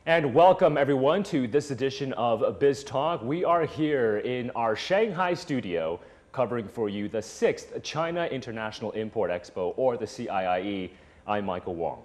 And welcome everyone to this edition of Biz Talk. We are here in our Shanghai studio covering for you the 6th China International Import Expo, or the CIIE. I'm Michael Wang.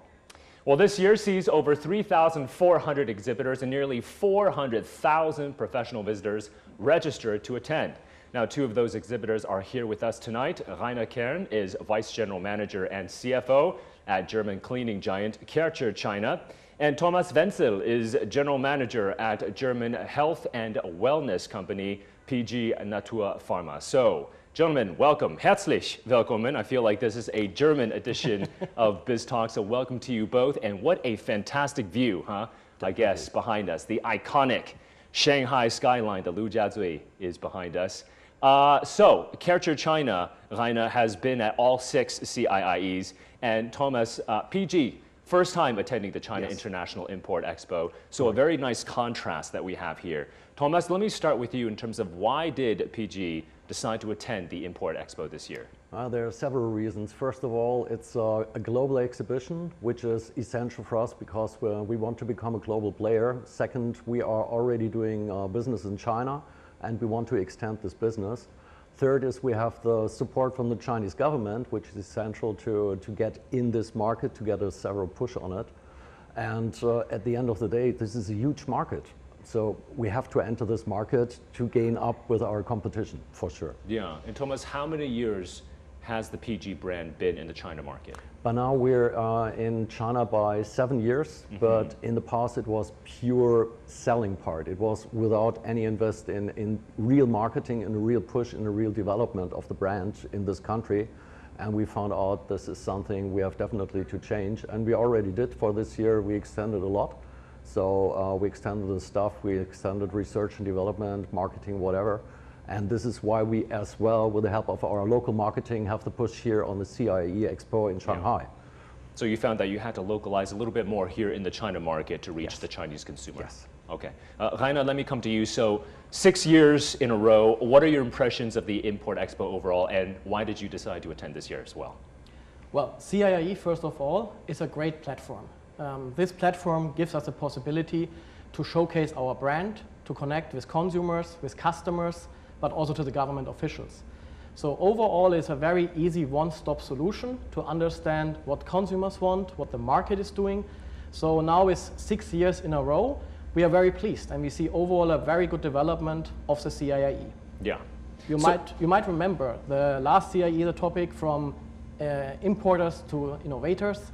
Well, this year sees over 3,400 exhibitors and nearly 400,000 professional visitors registered to attend. Now, two of those exhibitors are here with us tonight. Kaercher is Vice General Manager and CFO at German cleaning giant Kaercher China. And Thomas Wenzel is General Manager at German health and wellness company PG-Naturpharma. So, gentlemen, welcome. Herzlich willkommen. I feel like this is a German edition of Biz Talk, so welcome to you both. And what a fantastic view, huh? I guess, behind us. The iconic Shanghai skyline, the Lujiazui, is behind us. So, Kaercher China, Rainer, has been at all 6 CIIEs, and Thomas, PG, first time attending the China International Import Expo, so a very nice contrast that we have here. Thomas, let me start with you in terms of why did PG decide to attend the Import Expo this year? There are several reasons. First of all, it's a global exhibition, which is essential for us because we want to become a global player. Second, we are already doing business in China, and we want to extend this business. Third is we have the support from the Chinese government, which is essential to get in this market, to get a several push on it. And at the end of the day, this is a huge market. So we have to enter this market to gain up with our competition, for sure. Yeah, and Thomas, how many years has the PG brand been in the China market? By now we're in China by 7 years, but in the past it was pure selling part. It was without any invest in real marketing and a real push and a real development of the brand in this country. And we found out this is something we have definitely to change. And we already did for this year. We extended a lot. So we extended the stuff, we extended research and development, marketing, whatever. And this is why we, as well, with the help of our local marketing, have the push here on the CIIE Expo in Shanghai. Yeah. So you found that you had to localize a little bit more here in the China market to reach the Chinese consumer. Yes. Okay. Rainer, let me come to you. So 6 years in a row, what are your impressions of the Import Expo overall, and why did you decide to attend this year as well? Well, CIIE, first of all, is a great platform. This platform gives us a possibility to showcase our brand, to connect with consumers, with customers, but also to the government officials. So overall, it's a very easy one-stop solution to understand what consumers want, what the market is doing. So now with 6 years in a row, we are very pleased, and we see overall a very good development of the CIIE. Yeah. You might remember the last CIIE, the topic from importers to innovators.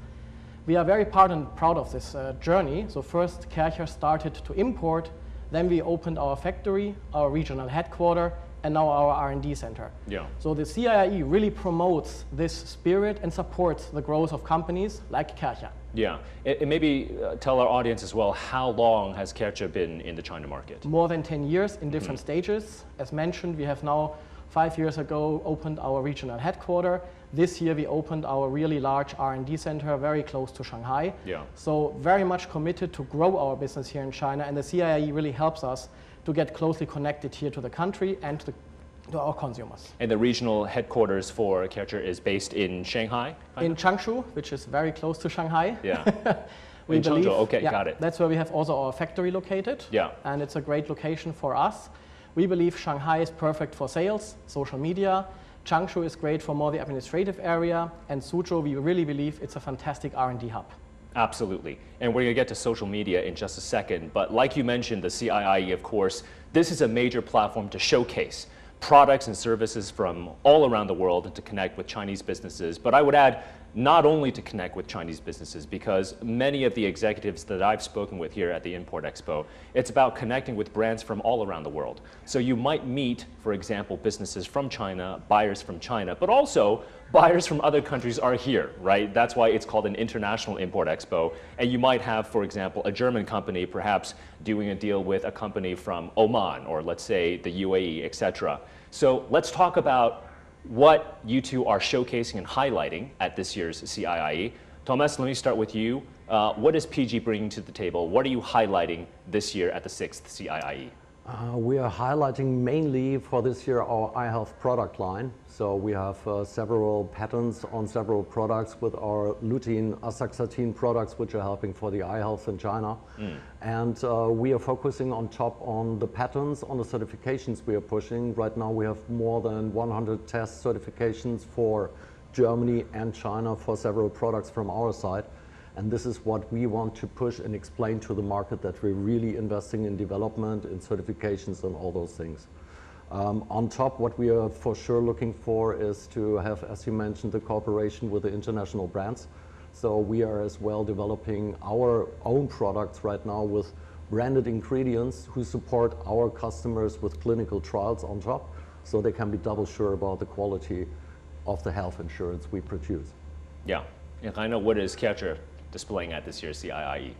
We are very proud of this journey. So first, Kaercher started to import. Then we opened our factory, our regional headquarters, and now our R&D center. Yeah. So the CIIE really promotes this spirit and supports the growth of companies like Kaercher. Yeah, and maybe tell our audience as well, how long has Kaercher been in the China market? More than 10 years in different stages. As mentioned, we have now 5 years ago opened our regional headquarters. This year we opened our really large R&D center very close to Shanghai. Yeah. So very much committed to grow our business here in China, and the CIIE really helps us to get closely connected here to the country and to our consumers. And the regional headquarters for Kaercher is based in Shanghai? In Changshu, which is very close to Shanghai. Yeah. We in believe, Changzhou, okay, got it. That's where we have also our factory located. Yeah. And it's a great location for us. We believe Shanghai is perfect for sales, social media. Changshu is great for more the administrative area, and Suzhou, we really believe it's a fantastic R&D hub. Absolutely. And we're going to get to social media in just a second, but like you mentioned, the CIIE, of course, this is a major platform to showcase products and services from all around the world and to connect with Chinese businesses. But I would add, not only to connect with Chinese businesses, because many of the executives that I've spoken with here at the Import Expo, it's about connecting with brands from all around the world. So you might meet, for example, businesses from China, buyers from China, but also buyers from other countries are here, right? That's why it's called an International Import Expo. And you might have, for example, a German company perhaps doing a deal with a company from Oman, or let's say the UAE, etc. So let's talk about what you two are showcasing and highlighting at this year's CIIE. Thomas, let me start with you. What is PG bringing to the table? What are you highlighting this year at the 6th CIIE? We are highlighting mainly for this year our eye health product line. So we have several patents on several products with our lutein astaxanthin products, which are helping for the eye health in China. And we are focusing on top on the patents, on the certifications we are pushing. Right now we have more than 100 test certifications for Germany and China for several products from our side. And this is what we want to push and explain to the market, that we're really investing in development, in certifications and all those things. On top, what we are for sure looking for is to have, as you mentioned, the cooperation with the international brands. So we are as well developing our own products right now with branded ingredients who support our customers with clinical trials on top, so they can be double sure about the quality of the health insurance we produce. Yeah, and I know, what is Kaercher displaying at this year's CIIE?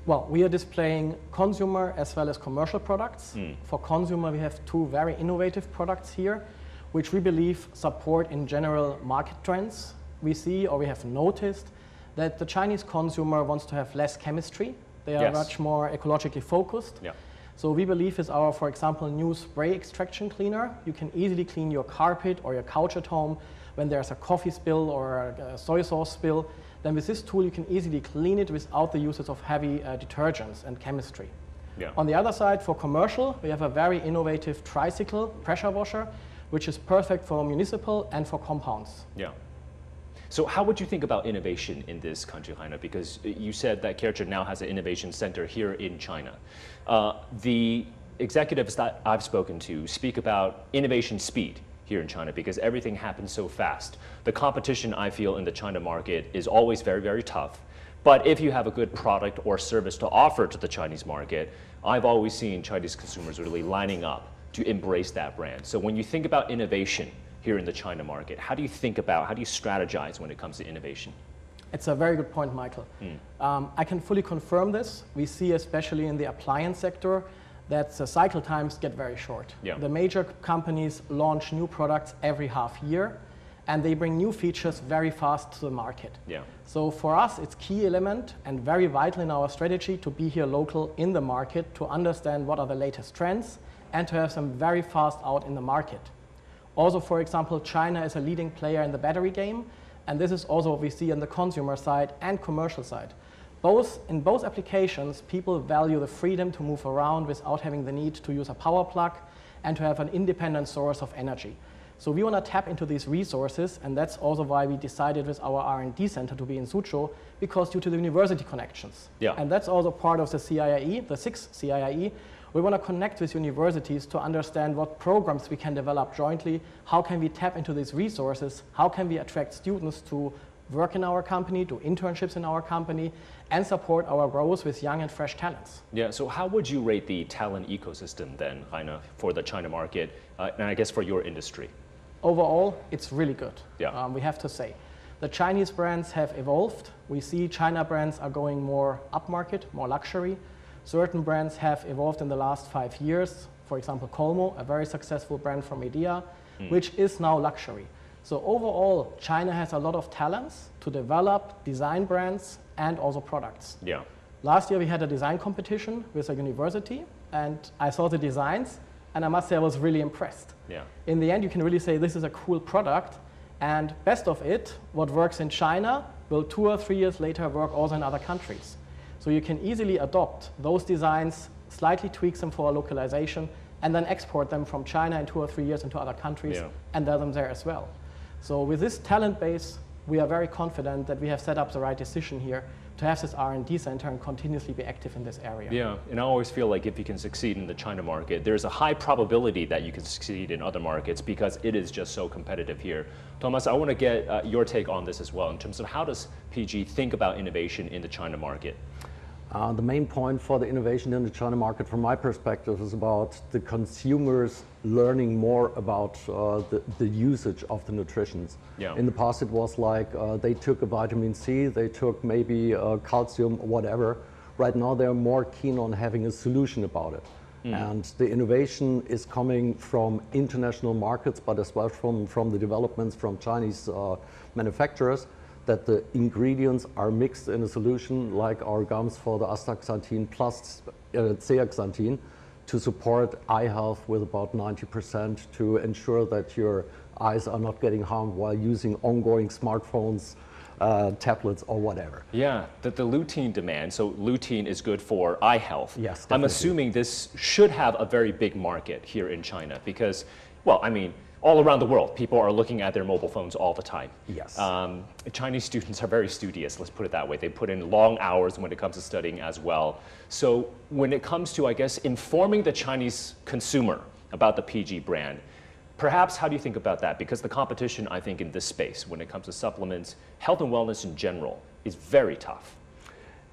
Well, we are displaying consumer as well as commercial products. For consumer, we have two very innovative products here, which we believe support in general market trends. We see, or we have noticed, that the Chinese consumer wants to have less chemistry. They are much more ecologically focused. Yeah. So we believe is our, for example, new spray extraction cleaner. You can easily clean your carpet or your couch at home when there's a coffee spill or a soy sauce spill. Then with this tool, you can easily clean it without the uses of heavy detergents and chemistry. Yeah. On the other side, for commercial, we have a very innovative tricycle pressure washer, which is perfect for municipal and for compounds. Yeah. So how would you think about innovation in this country, Heine? Because you said that Kaercher now has an innovation center here in China. The executives that I've spoken to speak about innovation speed here in China, because everything happens so fast. The competition, I feel, in the China market is always very, very tough. But if you have a good product or service to offer to the Chinese market, I've always seen Chinese consumers really lining up to embrace that brand. So when you think about innovation here in the China market, how do you think about, how do you strategize when it comes to innovation? It's a very good point, Michael. I can fully confirm this. We see, especially in the appliance sector, that the cycle times get very short. Yeah. The major companies launch new products every half year, and they bring new features very fast to the market. Yeah. So for us, it's key element and very vital in our strategy to be here local in the market, to understand what are the latest trends and to have them very fast out in the market. Also, for example, China is a leading player in the battery game, and this is also what we see on the consumer side and commercial side. In both applications, people value the freedom to move around without having the need to use a power plug and to have an independent source of energy. So we want to tap into these resources, and that's also why we decided with our R&D center to be in Suzhou, because due to the university connections. Yeah. And that's also part of the CIIE, the 6th CIIE. We want to connect with universities to understand what programs we can develop jointly, how can we tap into these resources, how can we attract students to work in our company, do internships in our company, and support our growth with young and fresh talents. Yeah, so how would you rate the talent ecosystem then, Heine, for the China market, and I guess for your industry? Overall, it's really good, Yeah. we have to say. The Chinese brands have evolved. We see China brands are going more upmarket, more luxury. Certain brands have evolved in the last 5 years. For example, Colmo, a very successful brand from Idea, which is now luxury. So overall, China has a lot of talents to develop design brands and also products. Yeah. Last year we had a design competition with a university, and I saw the designs, and I must say I was really impressed. Yeah. In the end, you can really say this is a cool product, and best of it, what works in China will 2 or 3 years later work also in other countries. So you can easily adopt those designs, slightly tweak them for localization, and then export them from China in 2 or 3 years into other countries and sell them there as well. So with this talent base, we are very confident that we have set up the right decision here to have this R&D center and continuously be active in this area. Yeah, and I always feel like if you can succeed in the China market, there's a high probability that you can succeed in other markets because it is just so competitive here. Thomas, I want to get your take on this as well in terms of how does PG think about innovation in the China market? The main point for the innovation in the China market, from my perspective, is about the consumers learning more about the usage of the nutritions. Yeah. In the past, it was like they took a vitamin C, they took maybe calcium, whatever. Right now, they're more keen on having a solution about it. And the innovation is coming from international markets, but as well from the developments from Chinese manufacturers, that the ingredients are mixed in a solution, like our gums for the astaxanthin plus zeaxanthin, to support eye health with about 90%, to ensure that your eyes are not getting harmed while using ongoing smartphones, tablets, or whatever. Yeah, the lutein demand, so lutein is good for eye health. Yes, definitely. I'm assuming this should have a very big market here in China because, well, I mean, all around the world, people are looking at their mobile phones all the time. Yes. Chinese students are very studious, let's put it that way. They put in long hours when it comes to studying as well. So when it comes to, I guess, informing the Chinese consumer about the PG brand, perhaps how do you think about that? Because the competition, I think, in this space, when it comes to supplements, health and wellness in general, is very tough.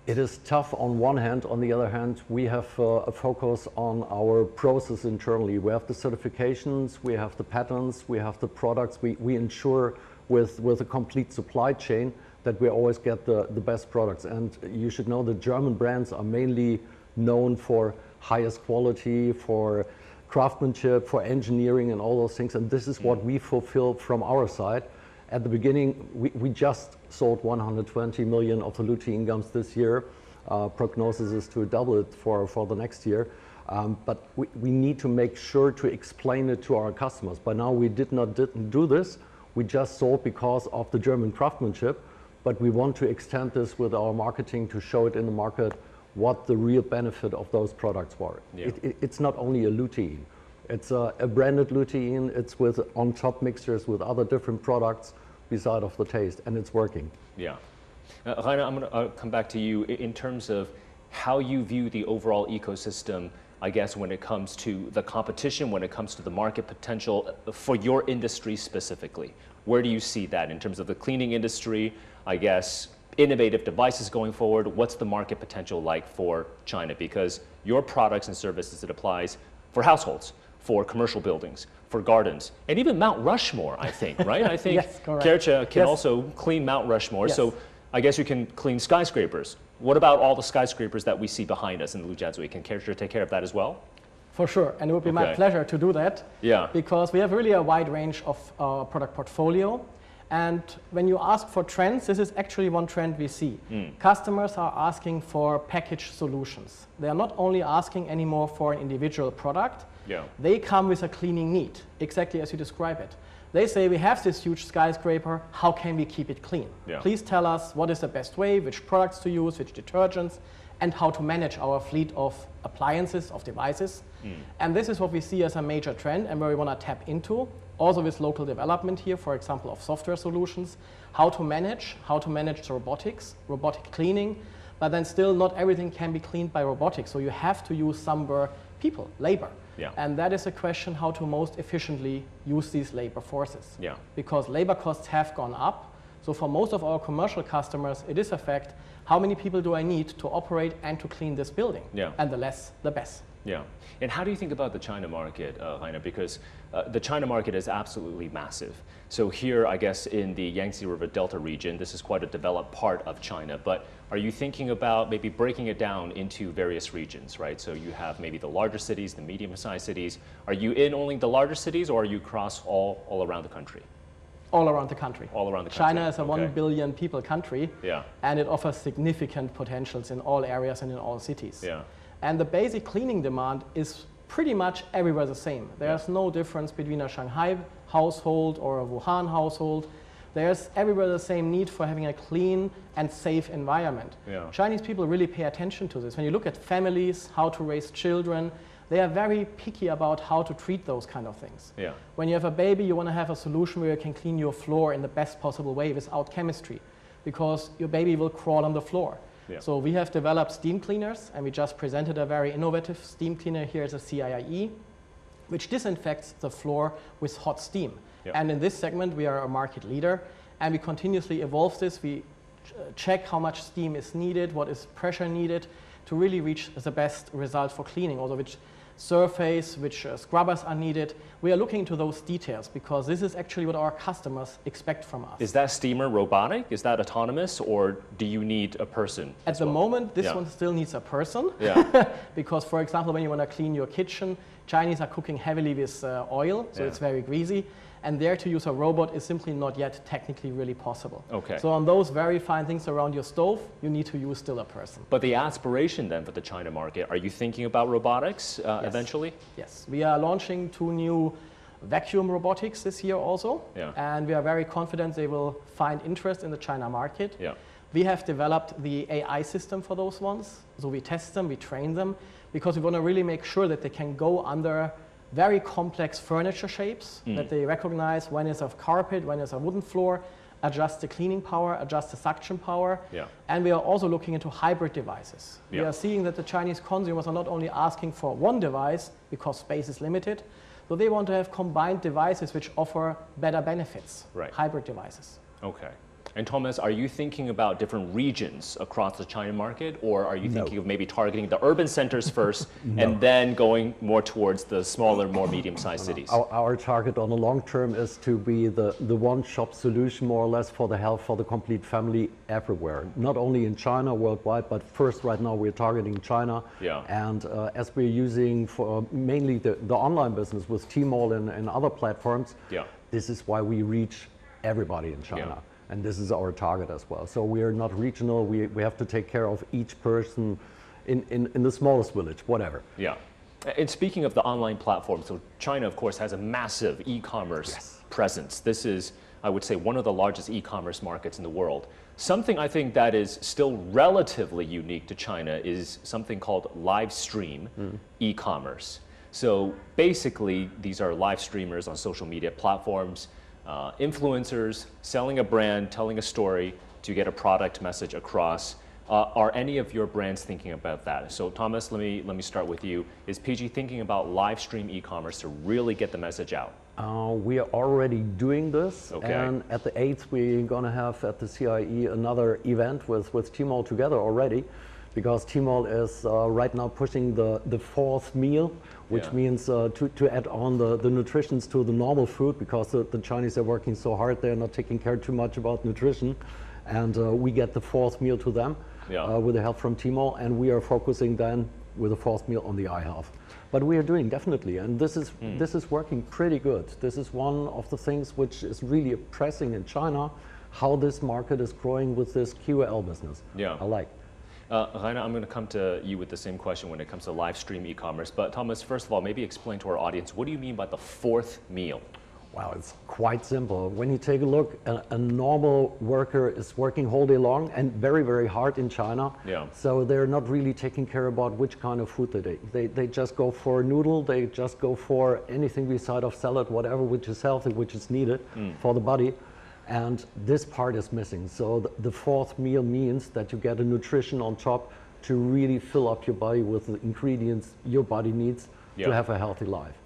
It is tough on one hand. On the other hand, we have a focus on our process internally. We have the certifications, we have the patents, we have the products. We ensure with a complete supply chain that we always get the best products. And you should know the German brands are mainly known for highest quality, for craftsmanship, for engineering and all those things. And this is what we fulfill from our side. At the beginning, we just sold 120 million of the lutein gums this year. Prognosis is to double it for the next year. But we need to make sure to explain it to our customers. By now, we didn't do this. We just sold because of the German craftsmanship. But we want to extend this with our marketing to show it in the market what the real benefit of those products were. Yeah. It's not only a lutein. It's a branded lutein. It's with on-top mixtures with other different products beside of the taste, and it's working. Yeah. Rainer, I'm going to come back to you in terms of how you view the overall ecosystem, I guess, when it comes to the competition, when it comes to the market potential for your industry specifically. Where do you see that in terms of the cleaning industry, I guess, innovative devices going forward? What's the market potential like for China? Because your products and services, it applies for households, for commercial buildings, for gardens, and even Mount Rushmore, I think, right? I think Yes, correct. Kaercher can Yes. also clean Mount Rushmore, Yes. so I guess you can clean skyscrapers. What about all the skyscrapers that we see behind us in Lujiazui? Can Kaercher take care of that as well? For sure, and it would be my Okay. pleasure to do that. Yeah. Because we have really a wide range of product portfolio. And when you ask for trends, this is actually one trend we see. Customers are asking for package solutions. They are not only asking anymore for an individual product, Yeah. they come with a cleaning need, exactly as you describe it. They say, we have this huge skyscraper, how can we keep it clean? Yeah. Please tell us what is the best way, which products to use, which detergents, and how to manage our fleet of appliances, of devices. And this is what we see as a major trend and where we want to tap into, also with local development here, for example, of software solutions, how to manage the robotics, robotic cleaning, but then still not everything can be cleaned by robotics. So you have to use somewhere people, labor. Yeah. And that is a question how to most efficiently use these labor forces. Yeah. Because labor costs have gone up. So for most of our commercial customers, it is a fact, how many people do I need to operate and to clean this building? Yeah. And the less, the best. Yeah. And how do you think about the China market, Rainer? Because the China market is absolutely massive. So here, I guess, in the Yangtze River Delta region, this is quite a developed part of China. But are you thinking about maybe breaking it down into various regions, right? So you have maybe the larger cities, the medium-sized cities. Are you in only the larger cities, or are you across all around the country? All around the country. All around the country. China is a Okay. 1 billion people country, Yeah. and it offers significant potentials in all areas and in all cities. Yeah. And the basic cleaning demand is pretty much everywhere the same. There's no difference between a Shanghai household or a Wuhan household. There's everywhere the same need for having a clean and safe environment. Yeah. Chinese people really pay attention to this. When you look at families, how to raise children, they are very picky about how to treat those kind of things. Yeah. When you have a baby, you want to have a solution where you can clean your floor in the best possible way without chemistry, because your baby will crawl on the floor. Yeah. So we have developed steam cleaners, and we just presented a very innovative steam cleaner here as a CIIE, which disinfects the floor with hot steam. Yeah. And in this segment, we are a market leader, and we continuously evolve this. We check how much steam is needed, what is pressure needed to really reach the best result for cleaning, also which surface, which scrubbers are needed. We are looking into those details because this is actually what our customers expect from us. Is that steamer robotic? Is that autonomous, or do you need a person? At the moment, this Yeah. one still needs a person. Yeah. Because, for example, when you want to clean your kitchen, Chinese are cooking heavily with oil, so Yeah. it's very greasy. And there to use a robot is simply not yet technically really possible. Okay. So on those very fine things around your stove, you need to use still a person. But the aspiration then for the China market, are you thinking about robotics eventually? Yes, we are launching 2 new vacuum robotics this year also. Yeah. And we are very confident they will find interest in the China market. Yeah. We have developed the AI system for those ones. So we test them, we train them, because we want to really make sure that they can go under very complex furniture shapes, that they recognize when is a carpet, when is a wooden floor, adjust the cleaning power, adjust the suction power. Yeah. And we are also looking into hybrid devices. Yeah. We are seeing that the Chinese consumers are not only asking for one device because space is limited, so they want to have combined devices which offer better benefits, Right. hybrid devices. Okay. And Thomas, are you thinking about different regions across the China market, or are you thinking of maybe targeting the urban centers first and then going more towards the smaller, more medium-sized cities? Our target on the long term is to be the one-shop solution, more or less, for the health for the complete family everywhere. Not only in China, worldwide, but first right now we're targeting China. Yeah. And as we're using for mainly the online business with Tmall and other platforms, Yeah. this is why we reach everybody in China. Yeah. And this is our target as well. So we are not regional. We have to take care of each person in the smallest village, whatever. Yeah. And speaking of the online platform, so China, of course, has a massive e-commerce presence. This is, I would say, one of the largest e-commerce markets in the world. Something I think that is still relatively unique to China is something called live stream e-commerce. So basically, these are live streamers on social media platforms, influencers selling a brand, telling a story to get a product message across. Are any of your brands thinking about that? So Thomas, let me start with you. Is PG thinking about live stream e-commerce to really get the message out? We are already doing this, Okay. and at the 8th we're going to have at the CIIE another event with Tmall together already, because Tmall is right now pushing the 4th meal, which means to add on the nutritions to the normal food, because the Chinese are working so hard, they're not taking care too much about nutrition, and we get the 4th meal to them with the help from Tmall, and we are focusing then with the 4th meal on the eye health. But we are doing definitely, and this is working pretty good. This is one of the things which is really pressing in China, how this market is growing with this QL business. Yeah. I like. Rainer, I'm going to come to you with the same question when it comes to live stream e-commerce. But Thomas, first of all, maybe explain to our audience, what do you mean by the 4th meal? Wow, it's quite simple. When you take a look, a normal worker is working whole day long and very, very hard in China. Yeah. So they're not really taking care about which kind of food they just go for a noodle, they just go for anything beside of salad, whatever, which is healthy, which is needed for the body. And this part is missing. So the 4th meal means that you get a nutrition on top to really fill up your body with the ingredients your body needs to have a healthy life.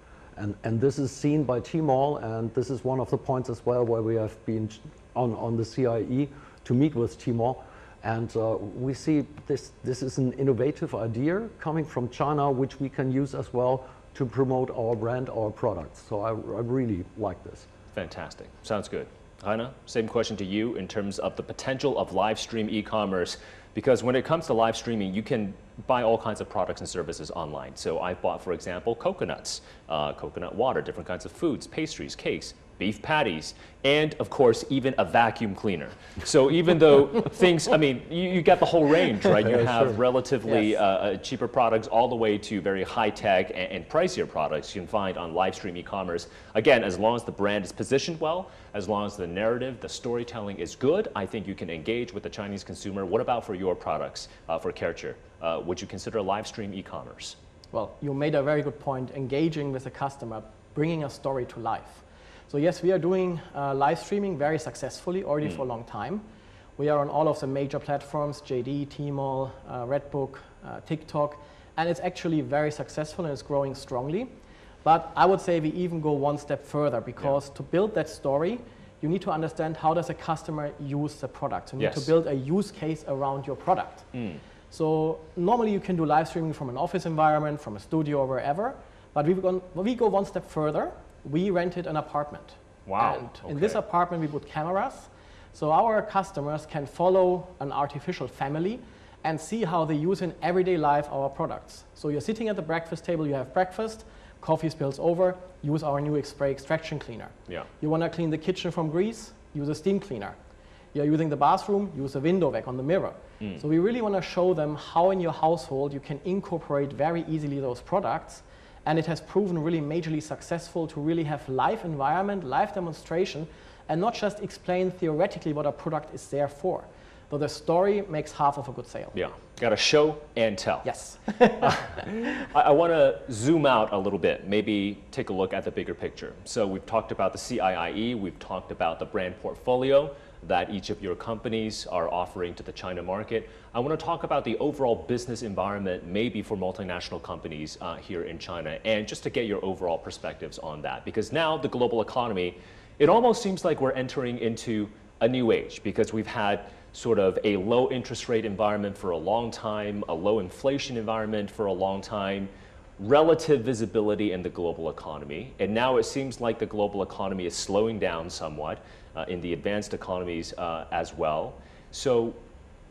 And this is seen by Tmall, and this is one of the points as well where we have been on the CIIE to meet with Tmall. And we see this is an innovative idea coming from China, which we can use as well to promote our brand, our products. So I really like this. Fantastic. Sounds good. Rainer, same question to you in terms of the potential of live stream e-commerce, because when it comes to live streaming, you can buy all kinds of products and services online. So I bought, for example, coconuts, coconut water, different kinds of foods, pastries, cakes, beef patties, and of course, even a vacuum cleaner. So even though things, I mean, you get the whole range, right? You have relatively cheaper products all the way to very high-tech and pricier products you can find on live stream e-commerce. Again, as long as the brand is positioned well, as long as the narrative, the storytelling is good, I think you can engage with the Chinese consumer. What about for your products, for Kaercher? Would you consider live stream e-commerce? Well, you made a very good point, engaging with the customer, bringing a story to life. So yes, we are doing live streaming very successfully already for a long time. We are on all of the major platforms, JD, Tmall, Redbook, TikTok, and it's actually very successful and it's growing strongly. But I would say we even go one step further, because to build that story, you need to understand how does a customer use the product. You need to build a use case around your product. So normally you can do live streaming from an office environment, from a studio or wherever, but we go one step further. We rented an apartment. Wow. And in this apartment, we put cameras. So our customers can follow an artificial family and see how they use in everyday life our products. So you're sitting at the breakfast table, you have breakfast, coffee spills over, use our new spray extraction cleaner. Yeah. You want to clean the kitchen from grease, use a steam cleaner. You're using the bathroom, use a window vac on the mirror. So we really want to show them how in your household you can incorporate very easily those products. And it has proven really majorly successful to really have live environment, live demonstration, and not just explain theoretically what a product is there for. So the story makes half of a good sale. Yeah, got to show and tell. Yes. I want to zoom out a little bit, maybe take a look at the bigger picture. So we've talked about the CIIE, we've talked about the brand portfolio that each of your companies are offering to the China market. I want to talk about the overall business environment, maybe for multinational companies here in China, and just to get your overall perspectives on that. Because now the global economy, it almost seems like we're entering into a new age, because we've had sort of a low interest rate environment for a long time, a low inflation environment for a long time, relative visibility in the global economy. And now it seems like the global economy is slowing down somewhat in the advanced economies as well. So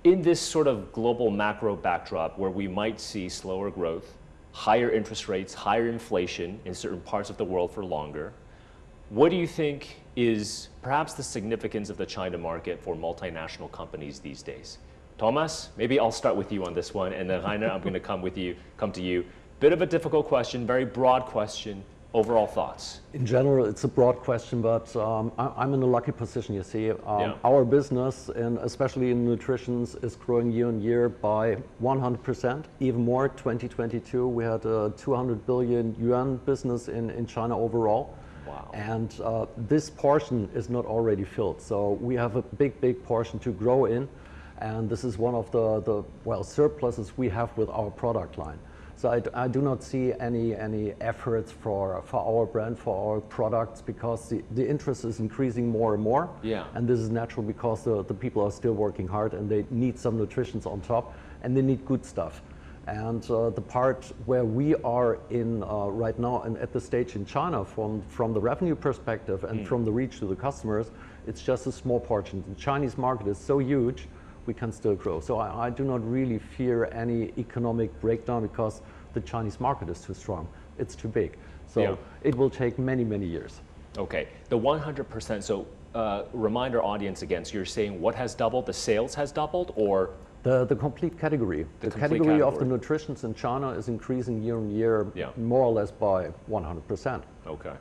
in this sort of global macro backdrop where we might see slower growth, higher interest rates, higher inflation in certain parts of the world for longer, what do you think is perhaps the significance of the China market for multinational companies these days? Thomas, maybe I'll start with you on this one, and then Rainer, I'm going to come to you. Bit of a difficult question, very broad question. Overall thoughts? In general, it's a broad question, but I'm in a lucky position, you see. Our business, and especially in nutrition, is growing year on year by 100%, even more. 2022, we had a 200 billion yuan business in China overall. Wow. And this portion is not already filled. So we have a big portion to grow in. And this is one of the surpluses we have with our product line. So I do not see any efforts for our brand, for our products, because the interest is increasing more and more. Yeah. And this is natural because the people are still working hard and they need some nutrition on top, and they need good stuff. And the part where we are in right now and at the stage in China from the revenue perspective and from the reach to the customers, it's just a small portion. The Chinese market is so huge, we can still grow. So I do not really fear any economic breakdown because the Chinese market is too strong. It's too big. So it will take many years. Okay, the 100%, so remind our audience again, so you're saying what has doubled? The sales has doubled, or? The complete category. The category of the nutritions in China is increasing year on year, more or less by 100%. Okay.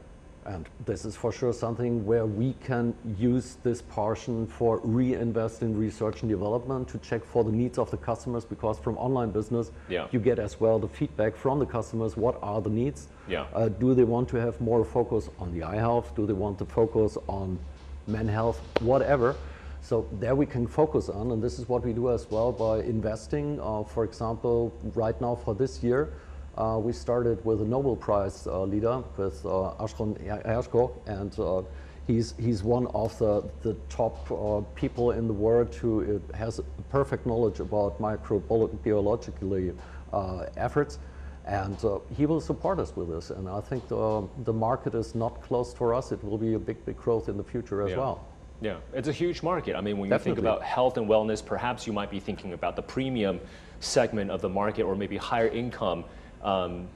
And this is for sure something where we can use this portion for reinvest in research and development to check for the needs of the customers, because from online business, you get as well the feedback from the customers. What are the needs? Do they want to have more focus on the eye health? Do they want to focus on men health? Whatever. So there we can focus on, and this is what we do as well by investing. For example, right now for this year, we started with a Nobel Prize leader, with Kaercher, and he's one of the top people in the world who has perfect knowledge about microbiologically efforts, and he will support us with this. And I think the market is not closed for us. It will be a big growth in the future as well. Yeah, it's a huge market. I mean, when you think about health and wellness, perhaps you might be thinking about the premium segment of the market, or maybe higher income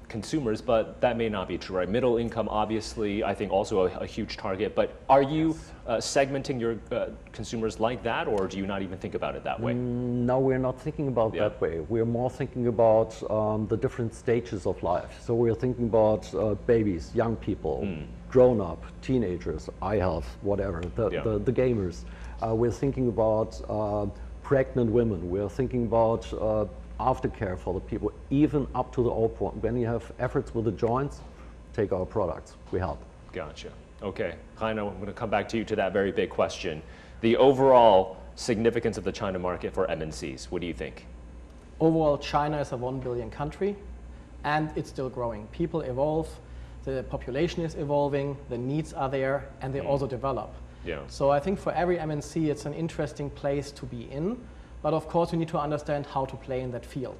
consumers, but that may not be true, right? Middle income, obviously, I think also a huge target. But are you segmenting your consumers like that, or do you not even think about it that way? No, we're not thinking about that way. We're more thinking about the different stages of life. So we're thinking about babies, young people, grown-up, teenagers, eye health, whatever, the gamers. We're thinking about pregnant women. We're thinking about aftercare for the people, even up to the old point. When you have efforts with the joints, take our products. We help. Gotcha. Okay, Rainer, I'm going to come back to you to that very big question. The overall significance of the China market for MNCs, what do you think? Overall, China is a 1 billion country, and it's still growing. People evolve, the population is evolving, the needs are there, and they also develop. So I think for every MNC, it's an interesting place to be in. But of course, we need to understand how to play in that field.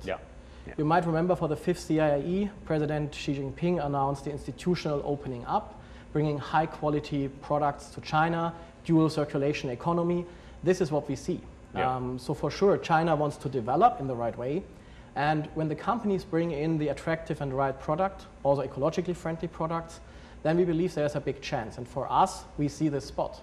You might remember for the 5th CIIE, President Xi Jinping announced the institutional opening up, bringing high quality products to China, dual circulation economy. This is what we see. So for sure, China wants to develop in the right way. And when the companies bring in the attractive and right product, also ecologically friendly products, then we believe there's a big chance. And for us, we see this spot.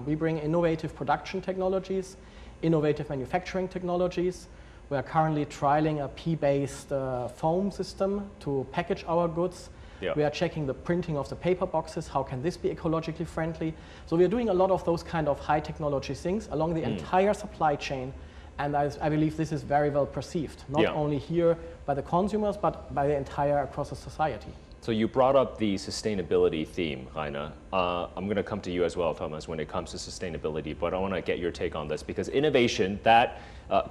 We bring innovative production technologies, innovative manufacturing technologies. We are currently trialing a pea-based foam system to package our goods. We are checking the printing of the paper boxes. How can this be ecologically friendly? So we are doing a lot of those kind of high technology things along the entire supply chain. And I believe this is very well perceived, not only here by the consumers, but by the entire across the society. So you brought up the sustainability theme, Rainer. I'm going to come to you as well, Thomas, when it comes to sustainability, but I want to get your take on this because innovation, that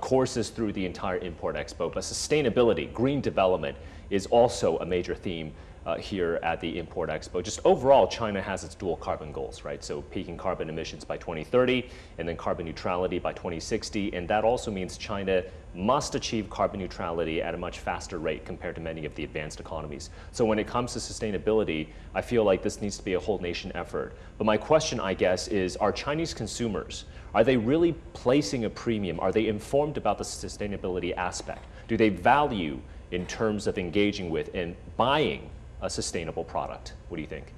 courses through the entire Import Expo, but sustainability, green development is also a major theme here at the Import Expo. Just overall, China has its dual carbon goals, right? So peaking carbon emissions by 2030 and then carbon neutrality by 2060. And that also means China must achieve carbon neutrality at a much faster rate compared to many of the advanced economies. So when it comes to sustainability, I feel like this needs to be a whole nation effort. But my question, I guess, is are Chinese consumers, are they really placing a premium? Are they informed about the sustainability aspect? Do they value in terms of engaging with and buying a sustainable product? What do you think?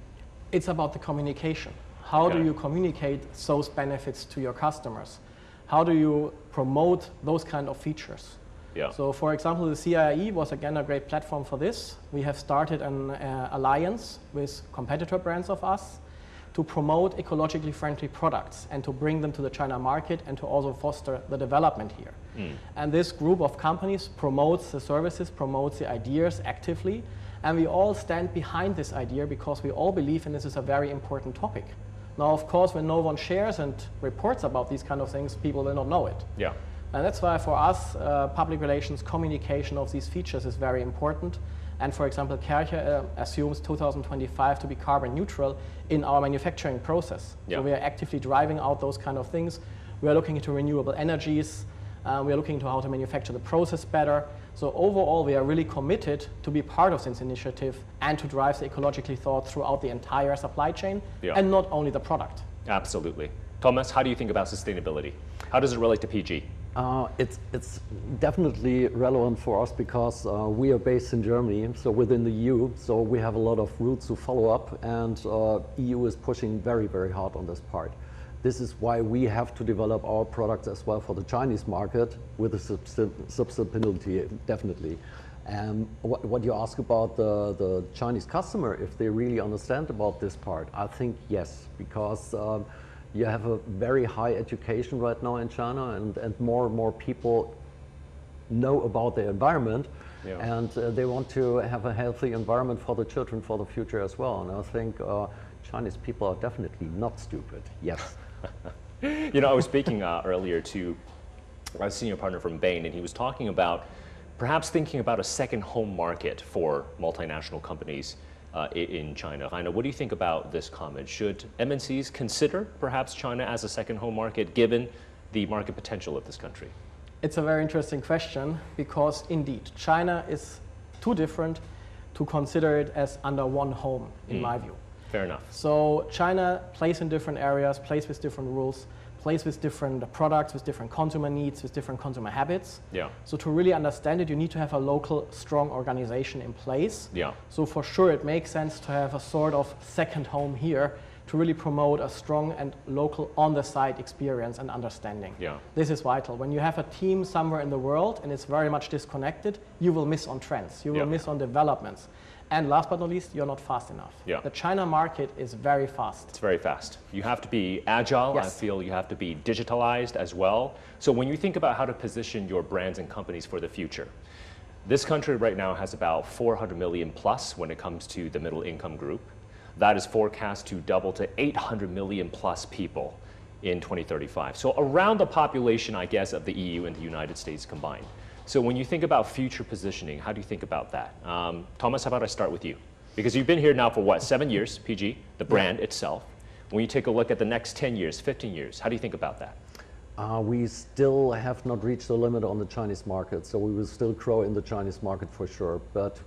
It's about the communication. How do you communicate those benefits to your customers? How do you promote those kind of features? So for example, the CIIE was again a great platform for this. We have started an alliance with competitor brands of us to promote ecologically friendly products and to bring them to the China market and to also foster the development here. And this group of companies promotes the services, promotes the ideas actively. And we all stand behind this idea because we all believe in this is a very important topic. Now, of course, when no one shares and reports about these kind of things, people will not know it. And that's why for us, public relations, communication of these features is very important. And for example, Kaercher assumes 2025 to be carbon neutral in our manufacturing process. So we are actively driving out those kind of things. We are looking into renewable energies. We are looking into how to manufacture the process better. So overall, we are really committed to be part of this initiative and to drive the ecologically thought throughout the entire supply chain and not only the product. Absolutely. Thomas, how do you think about sustainability? How does it relate to PG? It's definitely relevant for us because we are based in Germany, so within the EU, so we have a lot of rules to follow up, and EU is pushing very, very hard on this part. This is why we have to develop our products as well for the Chinese market with a sustainability, definitely. What you ask about the Chinese customer, if they really understand about this part, I think yes, because you have a very high education right now in China, and more people know about the environment, and they want to have a healthy environment for the children for the future as well. And I think Chinese people are definitely not stupid, yes. You know, I was speaking earlier to our senior partner from Bain, and he was talking about perhaps thinking about a second home market for multinational companies in China. Rainer, what do you think about this comment? Should MNCs consider perhaps China as a second home market given the market potential of this country? It's a very interesting question because indeed, China is too different to consider it as under one home, in my view. Fair enough. So China plays in different areas, plays with different rules, plays with different products, with different consumer needs, with different consumer habits. So to really understand it, you need to have a local, strong organization in place. So for sure, it makes sense to have a sort of second home here to really promote a strong and local on-the-side experience and understanding. This is vital. When you have a team somewhere in the world and it's very much disconnected, you will miss on trends, you will miss on developments. And last but not least, you're not fast enough. The China market is very fast. It's very fast. You have to be agile. I feel you have to be digitalized as well. So when you think about how to position your brands and companies for the future, this country right now has about 400 million plus when it comes to the middle income group. That is forecast to double to 800 million plus people in 2035. So around the population, I guess, of the EU and the United States combined. So when you think about future positioning, how do you think about that? Thomas, how about I start with you? Because you've been here now for what, 7 years, PG, the brand itself. When you take a look at the next 10 years, 15 years, how do you think about that? We still have not reached the limit on the Chinese market, so we will still grow in the Chinese market for sure. But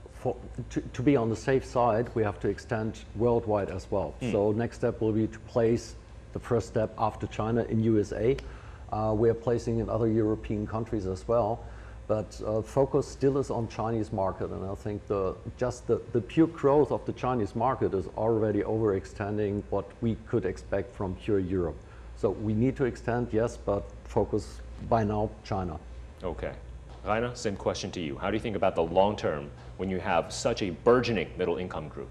to be on the safe side, we have to extend worldwide as well. So next step will be to place the first step after China in USA. We are placing in other European countries as well. But focus still is on Chinese market, and I think the pure growth of the Chinese market is already overextending what we could expect from pure Europe. So we need to extend, yes, but focus by now China. Okay. Rainer, same question to you. How do you think about the long term when you have such a burgeoning middle income group?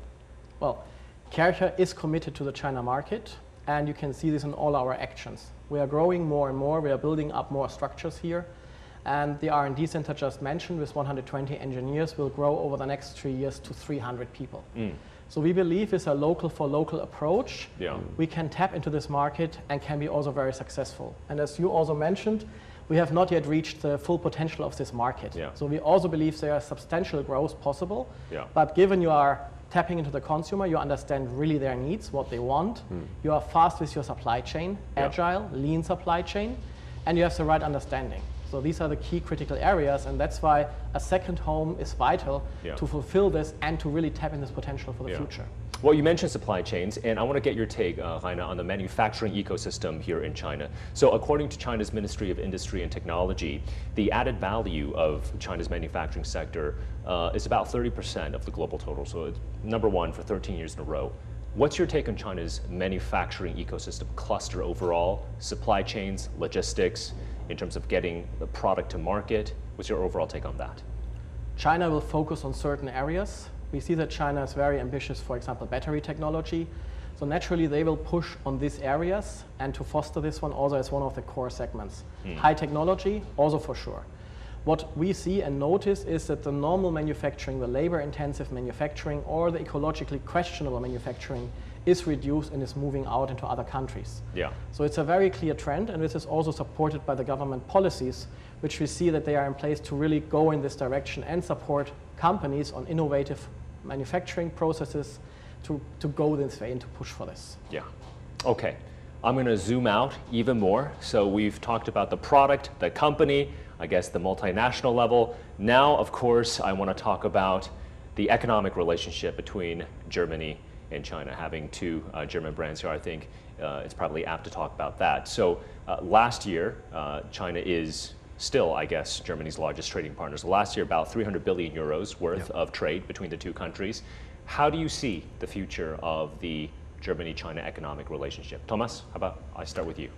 Well, Kaercher is committed to the China market, and you can see this in all our actions. We are growing more and more. We are building up more structures here. And the R&D center just mentioned with 120 engineers will grow over the next 3 years to 300 people. So we believe it's a local for local approach. Yeah. We can tap into this market and can be also very successful. And as you also mentioned, we have not yet reached the full potential of this market. Yeah. So we also believe there are substantial growth possible. Yeah. But given you are tapping into the consumer, you understand really their needs, what they want. You are fast with your supply chain, agile, lean supply chain, and you have the right understanding. So these are the key critical areas, and that's why a second home is vital to fulfill this and to really tap in this potential for the future. Well, you mentioned supply chains, and I want to get your take, Rainer, on the manufacturing ecosystem here in China. So according to China's Ministry of Industry and Technology, the added value of China's manufacturing sector is about 30% of the global total. So it's #1 for 13 years in a row. What's your take on China's manufacturing ecosystem cluster overall, supply chains, logistics, in terms of getting the product to market? What's your overall take on that? China will focus on certain areas. We see that China is very ambitious, for example, battery technology. So naturally, they will push on these areas, and to foster this one also as one of the core segments. High technology, also for sure. What we see and notice is that the normal manufacturing, the labor-intensive manufacturing, or the ecologically questionable manufacturing is reduced and is moving out into other countries. Yeah. So it's a very clear trend, and this is also supported by the government policies, which we see that they are in place to really go in this direction and support companies on innovative manufacturing processes to go this way and to push for this. Yeah. Okay. I'm going to zoom out even more. So we've talked about the product, the company, I guess the multinational level. Now, of course, I want to talk about the economic relationship between Germany and China. Having two German brands here, I think it's probably apt to talk about that. So last year, China is still, I guess, Germany's largest trading partner. So last year, about 300 billion euros worth of trade between the two countries. How do you see the future of the Germany-China economic relationship? Thomas, how about I start with you?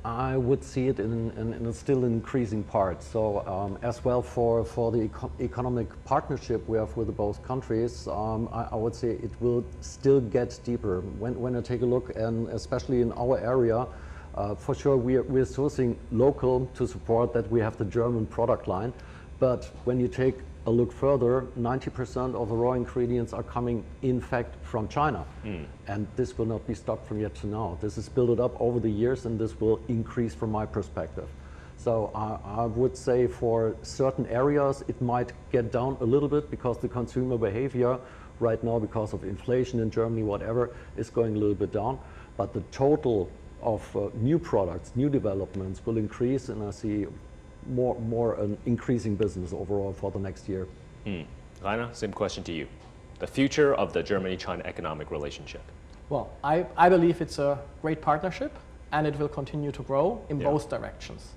I would see it in a still increasing part. So as well for the economic partnership we have with both countries, I would say it will still get deeper. When I take a look, and especially in our area, for sure we're sourcing local to support that we have the German product line. But when you take a look further, 90% of the raw ingredients are coming, in fact, from China. And this will not be stopped from yet to now. This is built up over the years, and this will increase from my perspective. So I would say for certain areas, it might get down a little bit because the consumer behavior right now, because of inflation in Germany, whatever, is going a little bit down. But the total of new products, new developments will increase, and I see more an increasing business overall for the next year. Rainer, same question to you. The future of the Germany-China economic relationship. Well, I believe it's a great partnership, and it will continue to grow in both directions.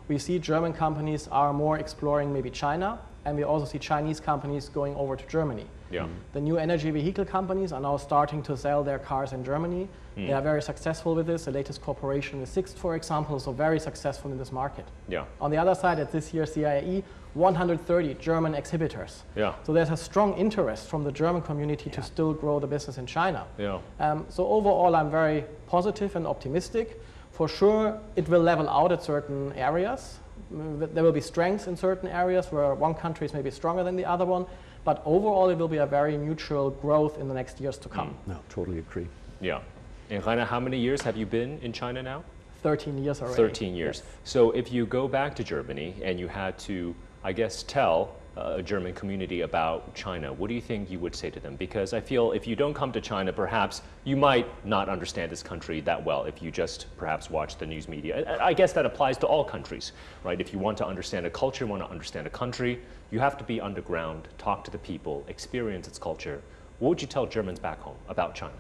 We see German companies are more exploring maybe China, and we also see Chinese companies going over to Germany. Yeah. The new energy vehicle companies are now starting to sell their cars in Germany. They are very successful with this. The latest cooperation with Sixt, for example, is so very successful in this market. Yeah. On the other side, at this year's CIIE, 130 German exhibitors. Yeah. So there's a strong interest from the German community to still grow the business in China. Yeah. So overall, I'm very positive and optimistic. For sure, it will level out at certain areas. There will be strengths in certain areas where one country is maybe stronger than the other one. But overall, it will be a very mutual growth in the next years to come. No, totally agree. Yeah. And Rainer, how many years have you been in China now? 13 years already. 13 years. Yes. So if you go back to Germany and you had to, I guess, tell a German community about China, what do you think you would say to them? Because I feel if you don't come to China, perhaps you might not understand this country that well if you just perhaps watch the news media. I guess that applies to all countries, right? If you want to understand a culture, want to understand a country, you have to be underground, talk to the people, experience its culture. What would you tell Germans back home about China?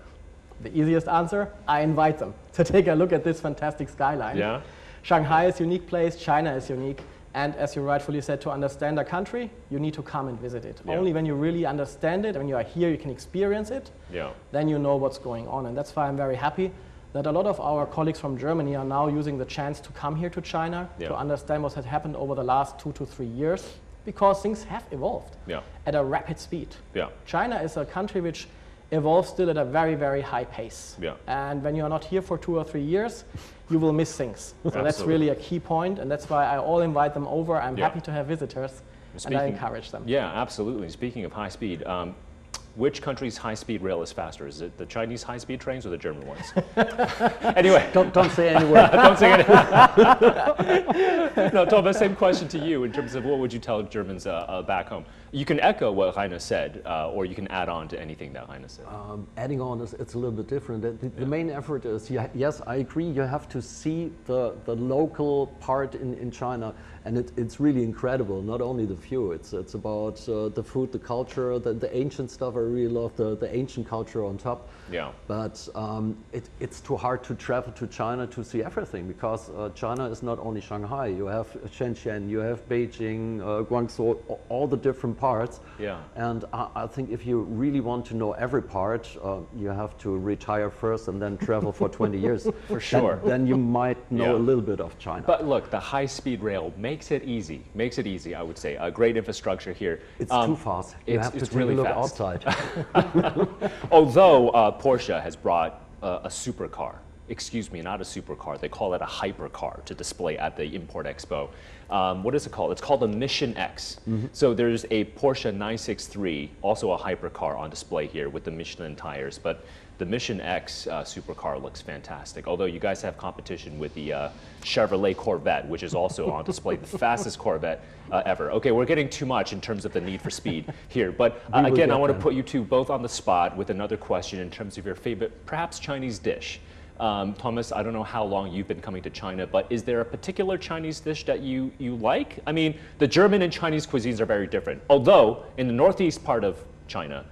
The easiest answer, I invite them to take a look at this fantastic skyline. Yeah. Shanghai is a unique place, China is unique. And as you rightfully said, to understand a country, you need to come and visit it. Yeah. Only when you really understand it, when you are here, you can experience it, Yeah. then you know what's going on. And that's why I'm very happy that a lot of our colleagues from Germany are now using the chance to come here to China Yeah. to understand what has happened over the last 2 to 3 years, because things have evolved Yeah. at a rapid speed. Yeah. China is a country which evolves still at a very, very high pace. Yeah. And when you are not here for 2 or 3 years, you will miss things. So that's Absolutely. really a key point, and that's why I all invite them over. I'm Yeah. happy to have visitors, and I encourage them. Yeah, absolutely. Speaking of high speed, which country's high-speed rail is faster? Is it the Chinese high-speed trains or the German ones? Anyway. Don't say any word. Don't say anything. No, Thomas, same question to you in terms of what would you tell Germans back home? You can echo what Rainer said, or you can add on to anything that Rainer said. Adding on, it's a little bit different. The main effort is, yes, I agree, you have to see the local part in China, and it's really incredible. Not only the view, it's about the food, the culture, the ancient stuff. I really love the ancient culture on top. Yeah. But it's too hard to travel to China to see everything, because China is not only Shanghai. You have Shenzhen, you have Beijing, Guangzhou, all the different parts. Yeah. And I think if you really want to know every part, you have to retire first and then travel for 20 years. For sure. Then you might know Yeah. a little bit of China. But look, the high-speed rail makes it easy. Makes it easy, I would say. A great infrastructure here. It's too fast. You have to take really a look fast. outside. Although Porsche has brought a supercar. Excuse me, not a supercar. They call it a hypercar to display at the Import Expo. What is it called? It's called the Mission X. So there's a Porsche 963, also a hypercar on display here with the Michelin tires. But the Mission X supercar looks fantastic. Although you guys have competition with the Chevrolet Corvette, which is also on display, the fastest Corvette ever. Okay, we're getting too much in terms of the need for speed here. But again, I want to put you two both on the spot with another question in terms of your favorite, perhaps Chinese dish. Thomas, I don't know how long you've been coming to China, but is there a particular Chinese dish that you like? I mean, the German and Chinese cuisines are very different. Although, in the northeast part of China,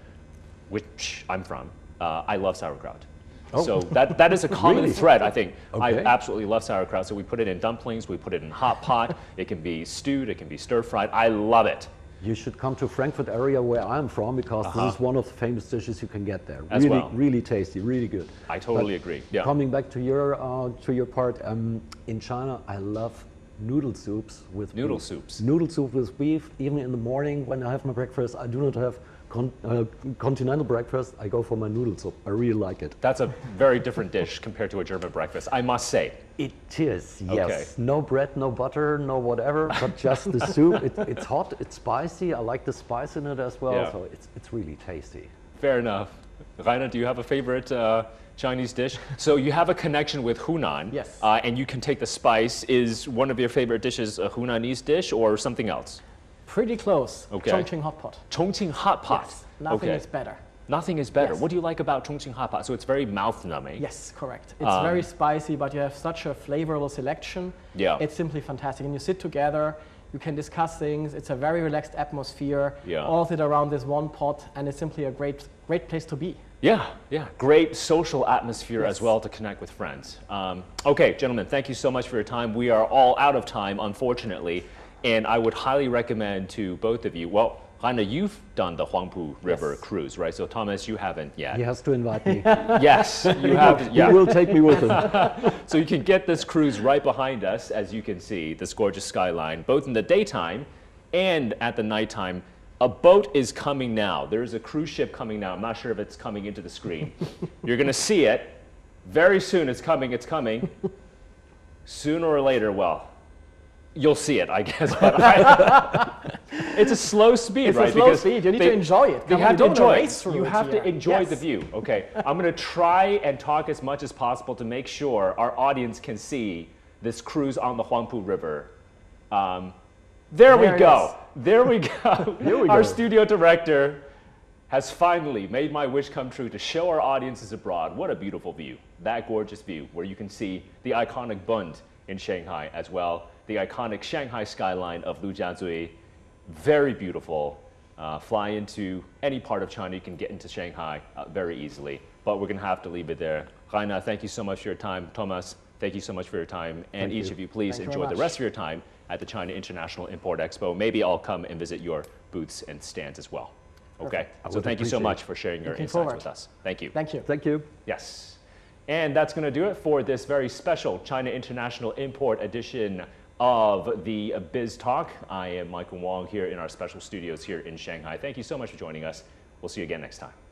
which I'm from, I love sauerkraut. Oh. So that is a common Really? thread, I think. Okay. I absolutely love sauerkraut. So we put it in dumplings, we put it in hot pot. It can be stewed, it can be stir-fried. I love it. You should come to Frankfurt area where I'm from, because this is one of the famous dishes you can get there. As really, well. really tasty, really good. I totally agree. Yeah. Coming back to your part, in China, I love noodle soups with Noodle beef. soups. Noodle soup with beef. Even in the morning when I have my breakfast, I do not have continental breakfast. I go for my noodle soup. I really like it. That's a very different dish compared to a German breakfast, I must say. It is, yes. Okay. No bread, no butter, no whatever, but just the soup. It's hot, it's spicy. I like the spice in it as well, Yeah. so it's really tasty. Fair enough. Rainer, do you have a favorite Chinese dish? So you have a connection with Hunan. Yes. And you can take the spice. Is one of your favorite dishes a Hunanese dish or something else? Pretty close. Okay. Chongqing hot pot. Chongqing hot pot. Yes, nothing is better. Nothing is better. Yes. What do you like about Chongqing hot pot? So it's very mouth-numbing. Yes, correct. It's very spicy, but you have such a flavorful selection. Yeah. It's simply fantastic. And you sit together, you can discuss things. It's a very relaxed atmosphere. Yeah. All of it around this one pot, and it's simply a great place to be. Yeah, yeah. Great social atmosphere Yes. as well to connect with friends. Okay, gentlemen, thank you so much for your time. We are all out of time, unfortunately, and I would highly recommend to both of you, well, Rainer, you've done the Huangpu River Yes. cruise, right? So Thomas, you haven't yet. He has to invite me. Yes, you have. He Yeah. will take me with him. So you can get this cruise right behind us, as you can see, this gorgeous skyline, both in the daytime and at the nighttime. A boat is coming now. There's a cruise ship coming now. I'm not sure if it's coming into the screen. You're going to see it very soon. It's coming. It's coming. Sooner or later, well, you'll see it, I guess. But it's a slow speed, It's right? a slow speed. You need to enjoy it. You Come on, have you to don't enjoy race it. through You it have to here. enjoy Yes. the view. Okay, I'm going to try and talk as much as possible to make sure our audience can see this cruise on the Huangpu River. There we There it go. is. There we go. Here we Our go. studio director has finally made my wish come true to show our audiences abroad what a beautiful view. That gorgeous view where you can see the iconic Bund in Shanghai as well, the iconic Shanghai skyline of Lujiazui. Very beautiful. Fly into any part of China, you can get into Shanghai very easily. But we're going to have to leave it there. Rainer, thank you so much for your time. Thomas, thank you so much for your time. And Thank each you. of you, please Thank you very enjoy the much. rest of your time at the China International Import Expo. Maybe I'll come and visit your booths and stands as well. Okay, so thank you so much for sharing your insights with us. Thank you. Thank you. Thank you. Yes. And that's going to do it for this very special China International Import edition of the Biz Talk. I am Michael Wang here in our special studios here in Shanghai. Thank you so much for joining us. We'll see you again next time.